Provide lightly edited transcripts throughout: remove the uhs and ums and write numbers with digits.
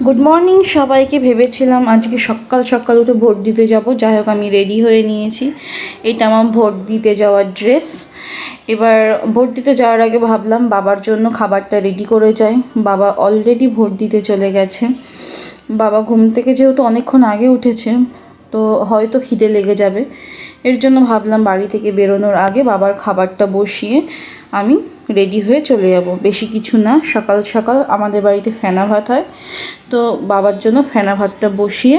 Good morning সবাইকে। ভেবেছিলাম আজকে সকাল সকাল উঠে ভোট দিতে যাব, যাই হোক আমি রেডি হয়ে নিয়েছি। এটা আমার ভোট দিতে যাওয়ার ড্রেস। এবার ভোট দিতে যাওয়ার আগে ভাবলাম বাবার জন্য খাবারটা রেডি করে যাই। বাবা অলরেডি ভোট দিতে চলে গেছে। বাবা ঘুম থেকে যেহেতু অনেকক্ষণ আগে উঠেছে, তো হয়তো খিদে লেগে যাবে, এর জন্য ভাবলাম বাড়ি থেকে বেরোনোর আগে বাবার খাবারটা বসিয়ে আমি রেডি হয়ে চলে যাব। বেশি কিছু না, সকাল সকাল আমাদের বাড়িতে ফেনা ভাত হয়, তো বাবার জন্য ফেনা ভাতটা বসিয়ে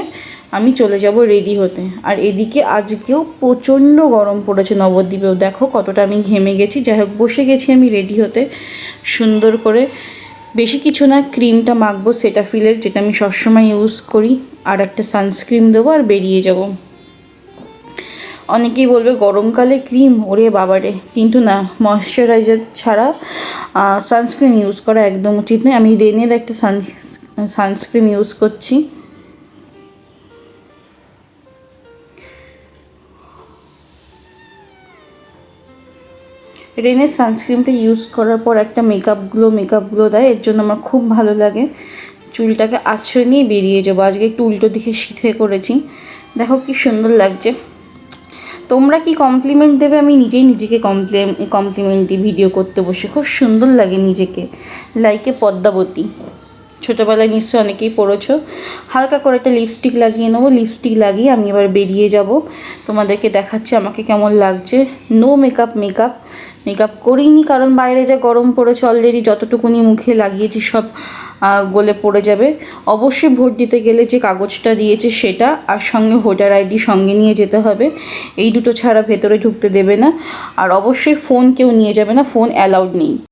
আমি চলে যাব রেডি হতে। আর এদিকে আজকেও প্রচণ্ড গরম পড়েছে নবদ্বীপেও, দেখো কতটা আমি ঘেমে গেছি। যাই হোক বসে গেছি আমি রেডি হতে সুন্দর করে। বেশি কিছু না, ক্রিমটা মাখবো সেটাফিলের, যেটা আমি সবসময় ইউজ করি, আর একটা সানস্ক্রিন দেবো আর বেরিয়ে যাব। অনেকেই বলবে গরমকালে ক্রিম, ওরে বাবারে, কিন্তু না, ময়শ্চারাইজার ছাড়া সানস্ক্রিন ইউজ করা একদম উচিত নয়। আমি রেনের একটা সানস্ক্রিন ইউজ করছি। রেনের সানস্ক্রিনটা ইউজ করার পর একটা মেকআপ গ্লো দেয়, এর জন্য আমার খুব ভালো লাগে। চুলটাকে আছড়ে নিয়ে বেরিয়ে যাবো। আজকে একটু উল্টো দিকে সিধে করেছি, দেখো কি সুন্দর লাগছে। তোমরা কি কমপ্লিমেন্ট দেবে? আমি নিজেই নিজেকে কমপ্লিমেন্ট দিই ভিডিও করতে বসে, খুব সুন্দর লাগে নিজেকে। লাইকে পদ্মাবতী, ছোটোবেলায় নিশ্চয়ই অনেকেই পড়েছো। হালকা করে একটা লিপস্টিক লাগিয়ে নেবো। লিপস্টিক লাগিয়ে আমি এবার বেরিয়ে যাব। তোমাদেরকে দেখাচ্ছি আমাকে কেমন লাগছে। নো মেকআপ করিনি, কারণ বাইরে যা গরম পড়েছে, অলরেডি যতটুকুনি মুখে লাগিয়েছি সব গলে পড়ে যাবে। অবশ্যই ভোট দিতে গেলে যে কাগজটা দিয়েছে সেটা, আর সঙ্গে ভোটার আইডি সঙ্গে নিয়ে যেতে হবে। এই দুটো ছাড়া ভেতরে ঢুকতে দেবে না। আর অবশ্যই ফোন কেউ নিয়ে যাবে না, ফোন অ্যালাউড নেই।